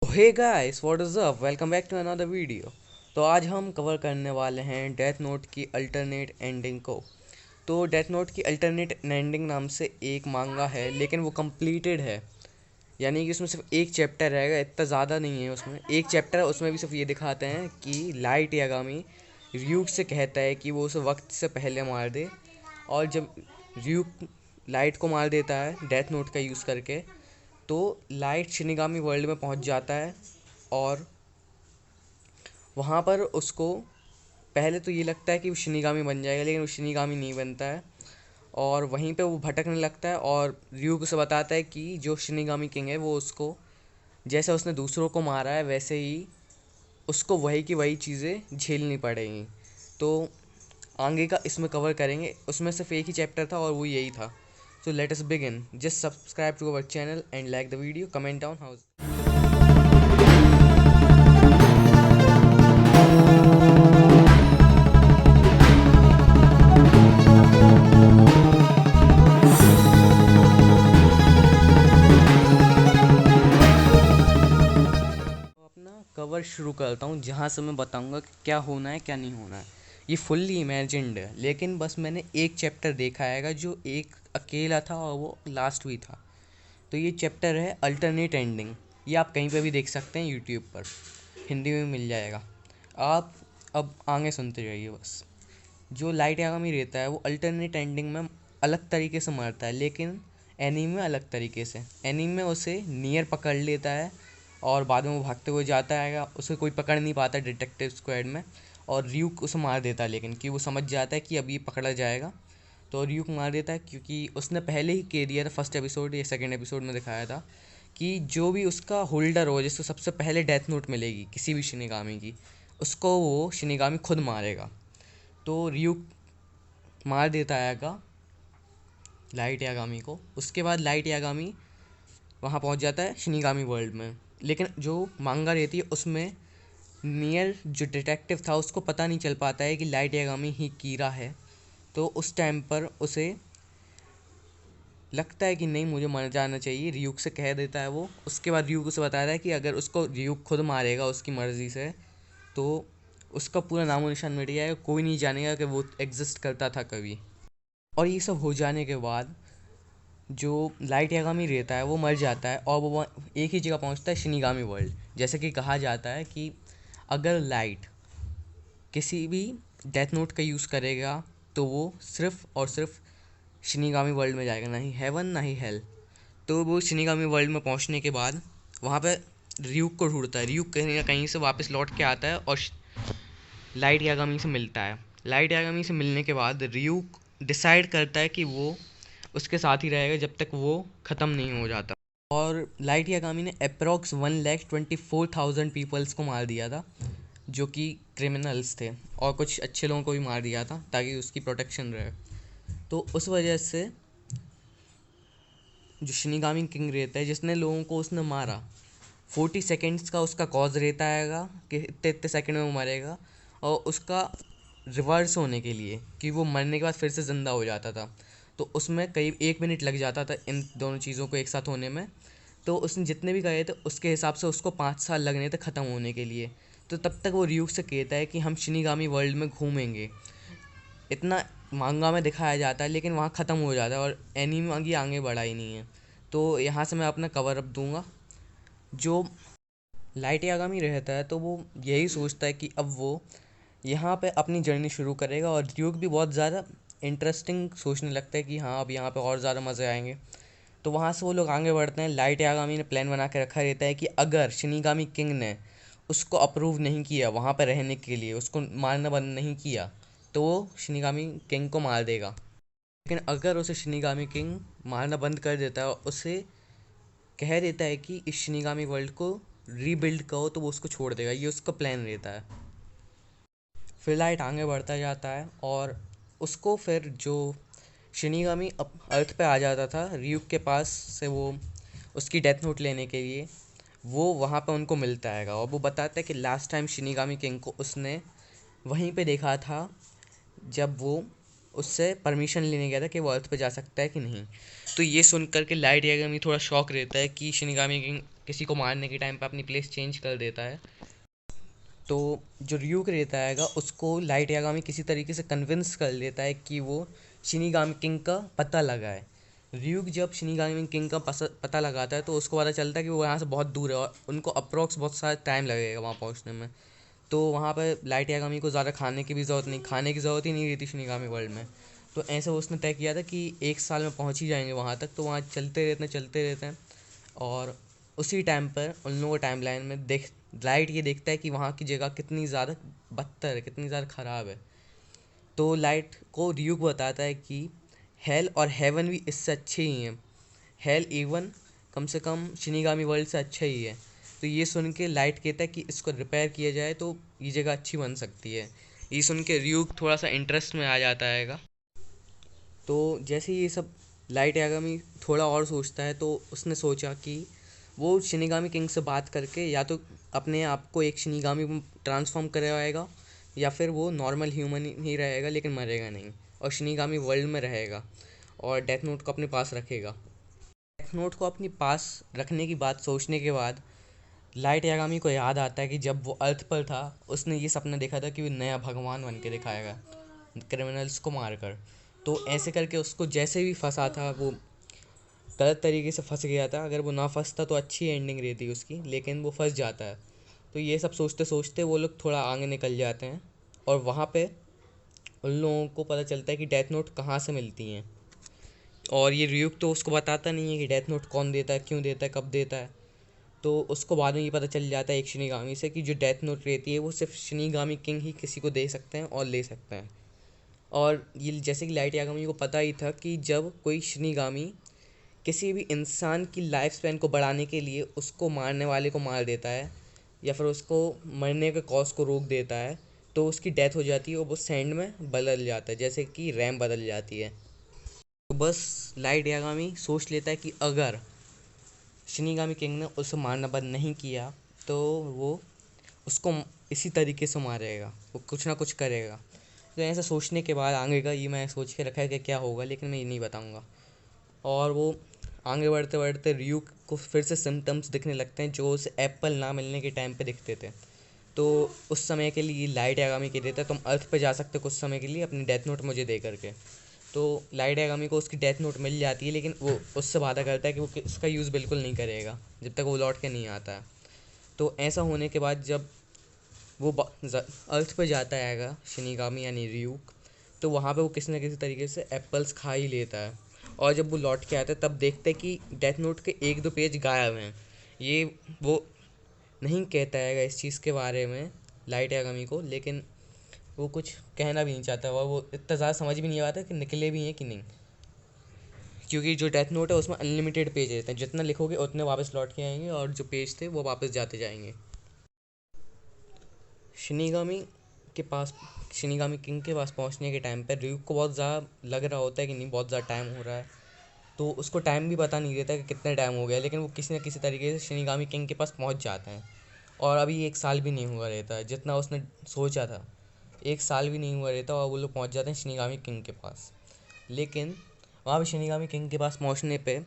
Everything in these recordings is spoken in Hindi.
Hey guys, what is up, welcome back to another video. तो आज हम कवर करने वाले हैं डेथ नोट की अल्टरनेट एंडिंग को। तो डेथ नोट की अल्टरनेट एंडिंग नाम से एक मांगा है, लेकिन वो कंप्लीटेड है। यानी कि उसमें सिर्फ एक चैप्टर रहेगा, इतना ज़्यादा नहीं है। उसमें एक चैप्टर है, उसमें भी सिर्फ ये दिखाते हैं कि लाइट यागामी ryuk से कहता है कि वो उसे वक्त से पहले मार दे। और जब ryuk लाइट को मार देता है डेथ नोट का यूज़ करके, तो लाइट शिनिगामी वर्ल्ड में पहुंच जाता है। और वहाँ पर उसको पहले तो ये लगता है कि वो शिनिगामी बन जाएगा, लेकिन वो शिनिगामी नहीं बनता है। और वहीं पे वो भटकने लगता है और ryuk उसे बताता है कि जो शिनिगामी किंग है वो उसको, जैसे उसने दूसरों को मारा है वैसे ही उसको वही की वही चीज़ें झेलनी पड़ेंगी। तो आगे का इसमें कवर करेंगे। उसमें सिर्फ एक ही चैप्टर था और वो यही था। So let us begin. Just subscribe to our channel and like the video, comment down how. अपना कवर शुरू करता हूँ, जहाँ से मैं बताऊँगा कि क्या होना है क्या नहीं होना है। ये फुल्ली इमेजिन्ड है, लेकिन बस मैंने एक चैप्टर देखा है जो एक अकेला था और वो लास्ट भी था। तो ये चैप्टर है अल्टरनेट एंडिंग। ये आप कहीं पे भी देख सकते हैं, यूट्यूब पर हिंदी में मिल जाएगा। आप अब आगे सुनते जाइए बस। जो लाइट यागामी रहता है वो अल्टरनेट एंडिंग में अलग तरीके से मरता है, लेकिन एनीमे में अलग तरीके से। एनीमे में उसे नियर पकड़ लेता है और बाद में वो भागते हुए जाता है, उसे कोई पकड़ नहीं पाता डिटेक्टिव स्क्वाड में। और ryuk उसे मार देता है, लेकिन कि वो समझ जाता है कि अब ये पकड़ा जाएगा। तो ryuk मार देता है, क्योंकि उसने पहले ही कह दिया था फर्स्ट एपिसोड या सेकंड एपिसोड में दिखाया था कि जो भी उसका होल्डर हो, जिसको सबसे पहले डेथ नोट मिलेगी किसी भी शिनिगामी की, उसको वो शिनिगामी खुद मारेगा। तो ryuk मार देता है लाइट यागामी को। उसके बाद लाइट यागामी वहाँ पहुँच जाता है शिनिगामी वर्ल्ड में। लेकिन जो मांगा रहती है उसमें नियर जो डिटेक्टिव था उसको पता नहीं चल पाता है कि लाइट यागामी ही कीरा है। तो उस टाइम पर उसे लगता है कि नहीं, मुझे मर जाना चाहिए। ryuk से कह देता है वो। उसके बाद ryuk उसे बताता है कि अगर उसको ryuk खुद मारेगा उसकी मर्ज़ी से, तो उसका पूरा नामो निशान मिट जाएगा, कोई नहीं जानेगा कि वो एग्जिस्ट करता था कभी। और ये सब हो जाने के बाद जो लाइट यागामी रहता है वो मर जाता है और वो एक ही जगह पहुंचता है, शिनिगामी वर्ल्ड। जैसे कि कहा जाता है कि अगर लाइट किसी भी डेथ नोट का यूज़ करेगा तो वो सिर्फ और सिर्फ शिनिगामी वर्ल्ड में जाएगा, ना ही हेवन ना ही हेल। तो वो शिनिगामी वर्ल्ड में पहुंचने के बाद वहाँ पे ryuk को ढूंढता है। ryuk कहीं ना कहीं से वापस लौट के आता है और लाइट यागामी से मिलता है। लाइट यागामी से मिलने के बाद ryuk डिसाइड करता है कि वो उसके साथ ही रहेगा जब तक वो ख़त्म नहीं हो जाता। और लाइट यागामी ने अप्रॉक्स 1,24,000 पीपल्स को मार दिया था, जो कि क्रिमिनल्स थे, और कुछ अच्छे लोगों को भी मार दिया था ताकि उसकी प्रोटेक्शन रहे। तो उस वजह से जो शिनिगामी किंग रहता है, जिसने लोगों को उसने मारा, 40 सेकेंड्स का उसका कॉज रहता है कि इतने इतने सेकेंड में वो मरेगा। और उसका रिवर्स होने के लिए कि वो मरने के बाद फिर से ज़िंदा हो जाता था, तो उसमें करीब 1 मिनट लग जाता था इन दोनों चीज़ों को एक साथ होने में। तो उसने जितने भी करे थे उसके हिसाब से उसको 5 साल लगने थे ख़त्म होने के लिए। तो तब तक वो ryuk से कहता है कि हम शिनिगामी वर्ल्ड में घूमेंगे। इतना मांगा में दिखाया जाता है, लेकिन वहाँ ख़त्म हो जाता है और एनीमे आगे बढ़ा ही नहीं है। तो यहाँ से मैं अपना कवर अप दूंगा। जो लाइट यागामी रहता है तो वो यही सोचता है कि अब वो यहाँ पे अपनी जर्नी शुरू करेगा, और ryuk भी बहुत ज़्यादा इंटरेस्टिंग सोचने लगता है कि हाँ, अब यहाँ पे और ज़्यादा मज़े आएंगे। तो वहाँ से वो लोग आगे बढ़ते हैं। लाइट यागामी ने प्लान बना के रखा रहता है कि अगर शिनिगामी किंग ने उसको अप्रूव नहीं किया वहाँ पर रहने के लिए, उसको मारना बंद नहीं किया, तो वो शिनिगामी किंग को मार देगा। लेकिन अगर उसे शिनिगामी किंग मारना बंद कर देता है और उसे कह देता है कि इस शिनिगामी वर्ल्ड को रीबिल्ड करो, तो वो उसको छोड़ देगा। ये उसका प्लान रहता है। फिर लाइट आगे बढ़ता जाता है और उसको फिर जो शिनिगामी अर्थ पे आ जाता था ryuk के पास से, वो उसकी डेथ नोट लेने के लिए, वो वहाँ पे उनको मिलता है और वो बताता है कि लास्ट टाइम शिनिगामी किंग को उसने वहीं पे देखा था, जब वो उससे परमिशन लेने गया था कि वो अर्थ पे जा सकता है कि नहीं। तो ये सुन कर के लाइट यागामी थोड़ा शॉक रहता है कि शिनिगामी किंग किसी को मारने के टाइम पे अपनी प्लेस चेंज कर देता है। तो जो ryuk रहता है उसको लाइट यागामी किसी तरीके से कन्विंस कर लेता है कि वो शिनिगामी किंग का पता लगाए। ryuk जब शिनिगामी किंग का पता लगाता है तो उसको पता चलता है कि वो यहाँ से बहुत दूर है और उनको अप्रोक्स बहुत सारा टाइम लगेगा वहाँ पहुँचने में। तो वहाँ पर लाइट यागामी को ज़्यादा खाने की भी ज़रूरत नहीं, खाने की ज़रूरत ही नहीं रहती शिनिगामी वर्ल्ड में। तो ऐसे उसने तय किया था कि 1 साल में पहुँच ही जाएंगे वहाँ तक। तो वहाँ चलते रहते हैं और उसी टाइम पर उन लोगों टाइम लाइन में लाइट ये देखता है कि वहाँ की जगह कितनी ज़्यादा बदतर है, कितनी ज़्यादा ख़राब है। तो लाइट को ryuk बताता है कि हेल और हेवन भी इससे अच्छे ही हैं। हेल इवन कम से कम शिनिगामी वर्ल्ड से अच्छा ही है। तो ये सुन के लाइट कहता है कि इसको रिपेयर किया जाए तो ये जगह अच्छी बन सकती है। ये सुन के ryuk थोड़ा सा इंटरेस्ट में आ जाता है। तो जैसे ये सब लाइट यागामी थोड़ा और सोचता है तो उसने सोचा कि वो शिनिगामी किंग से बात करके या तो अपने आप को एक शिनिगामी में ट्रांसफॉर्म करवाएगा या फिर वो नॉर्मल ह्यूमन ही रहेगा लेकिन मरेगा नहीं और शिनिगामी वर्ल्ड में रहेगा और डेथ नोट को अपने पास रखेगा। डेथ नोट को अपने पास रखने की बात सोचने के बाद लाइट यागामी को याद आता है कि जब वो अर्थ पर था उसने ये सपना देखा था कि वो नया भगवान बन के दिखाएगा क्रिमिनल्स को मारकर। तो ऐसे करके उसको जैसे भी फंसा था वो गलत तरीके से फंस गया था। अगर वो ना फंसता तो अच्छी एंडिंग रहती उसकी, लेकिन वो फंस जाता है। तो ये सब सोचते सोचते वो लोग थोड़ा आगे निकल जाते हैं और वहाँ पे उन लोगों को पता चलता है कि डेथ नोट कहाँ से मिलती हैं। और ये ryuk तो उसको बताता नहीं है कि डेथ नोट कौन देता है, क्यों देता है, कब देता है। तो उसको बाद में ये पता चल जाता है एक शिनिगामी से कि जो डेथ नोट रहती है वो सिर्फ शिनिगामी किंग ही किसी को दे सकते हैं और ले सकते हैं। और ये जैसे कि लाइट यागामी को पता ही था कि जब कोई शिनिगामी किसी भी इंसान की लाइफ स्पैन को बढ़ाने के लिए उसको मारने वाले को मार देता है या फिर उसको मरने के कॉज को रोक देता है तो उसकी डेथ हो जाती है और वो सैंड में बदल जाता है, जैसे कि रैम बदल जाती है। तो बस लाइट यागामी सोच लेता है कि अगर शिनिगामी किंग ने उसे मारना बंद नहीं किया तो वो उसको इसी तरीके से मारेगा, वो कुछ ना कुछ करेगा। तो ऐसा सोचने के बाद आगे का ये मैं सोच के रखा है कि क्या होगा, लेकिन मैं ये नहीं बताऊँगा। और वो आगे बढ़ते बढ़ते ryuk को फिर से सिम्टम्स दिखने लगते हैं जो उसे एप्पल ना मिलने के टाइम पे दिखते थे। तो उस समय के लिए लाइट यागामी कह देता है तुम अर्थ पे जा सकते हो कुछ समय के लिए अपनी डेथ नोट मुझे दे करके। तो लाइट यागामी को उसकी डेथ नोट मिल जाती है लेकिन वो उससे वादा करता है कि वो इसका यूज़ बिल्कुल नहीं करेगा जब तक वो लौट के नहीं आता है। तो ऐसा होने के बाद जब वो अर्थ पे जाता है शिनिगामी यानी ryuk, तो वहाँ पे वो किसी न किसी तरीके से एप्पल्स खा ही लेता है। और जब वो लौट के आता है तब देखते हैं कि डेथ नोट के 1-2 पेज गायब हैं। ये वो नहीं कहता है इस चीज़ के बारे में लाइट यागामी को, लेकिन वो कुछ कहना भी नहीं चाहता और वो इतना ज़्यादा समझ भी नहीं आता कि निकले भी हैं कि नहीं, क्योंकि जो डेथ नोट है उसमें अनलिमिटेड पेज रहते हैं, जितना लिखोगे उतने वापस लौट के आएंगे और जो पेज थे वो वापस जाते जाएंगे। शिनिगामी के पास शिनिगामी किंग के पास पहुंचने के टाइम पर ryuk को बहुत ज़्यादा लग रहा होता है कि नहीं बहुत ज़्यादा टाइम हो रहा है। तो उसको टाइम भी पता नहीं रहता कि कितना टाइम हो गया, लेकिन वो किसी न किसी तरीके से शिनिगामी किंग के पास पहुंच जाते हैं। और अभी 1 साल भी नहीं हुआ रहता है जितना उसने सोचा था, 1 साल भी नहीं हुआ रहता और वो लोग पहुंच जाते हैं शिनिगामी किंग के पास। लेकिन वहाँ पे शिनिगामी किंग के पास पहुँचने पे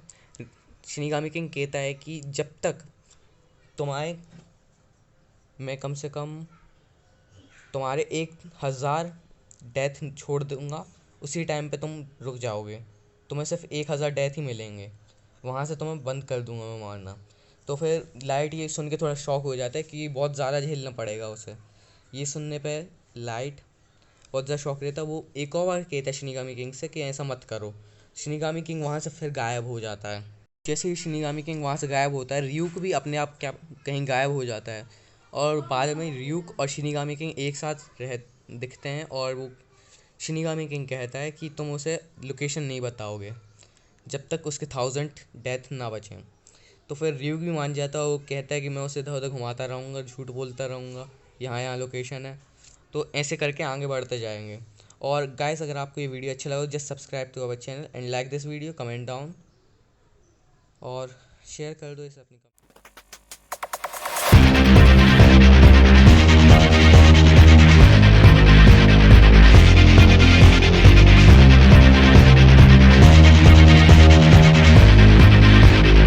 शिनिगामी किंग कहता है कि जब तक तुम्हारे मैं कम से कम तुम्हारे 1000 डेथ छोड़ दूंगा, उसी टाइम पे तुम रुक जाओगे, तुम्हें सिर्फ 1000 डेथ ही मिलेंगे, वहाँ से तुम्हें बंद कर दूंगा मैं मारना। तो फिर लाइट ये सुन के थोड़ा शॉक हो जाता है कि बहुत ज़्यादा झेलना पड़ेगा उसे। ये सुनने पे लाइट बहुत ज़्यादा शॉक रहता है। वो एक और बार कहता है शिनिगामी किंग से कि ऐसा मत करो। शिनिगामी किंग वहाँ से फिर गायब हो जाता है। जैसे ही शिनिगामी किंग वहाँ से गायब होता है ryuk भी अपने आप क्या कहीं गायब हो जाता है और बाद में ryuk और शिनिगामी किंग एक साथ रह दिखते हैं और वो शिनिगामी किंग कहता है कि तुम उसे लोकेशन नहीं बताओगे जब तक उसके 1000 डेथ ना बचें। तो फिर ryuk भी मान जाता है, वो कहता है कि मैं उसे इधर उधर घुमाता रहूँगा, झूठ बोलता रहूँगा, यहाँ यहाँ लोकेशन है। तो ऐसे करके आगे बढ़ते जाएंगे। और गाइस अगर आपको ये वीडियो अच्छा लगा just subscribe to our channel and like this video, comment down और शेयर कर दो इसे अपनी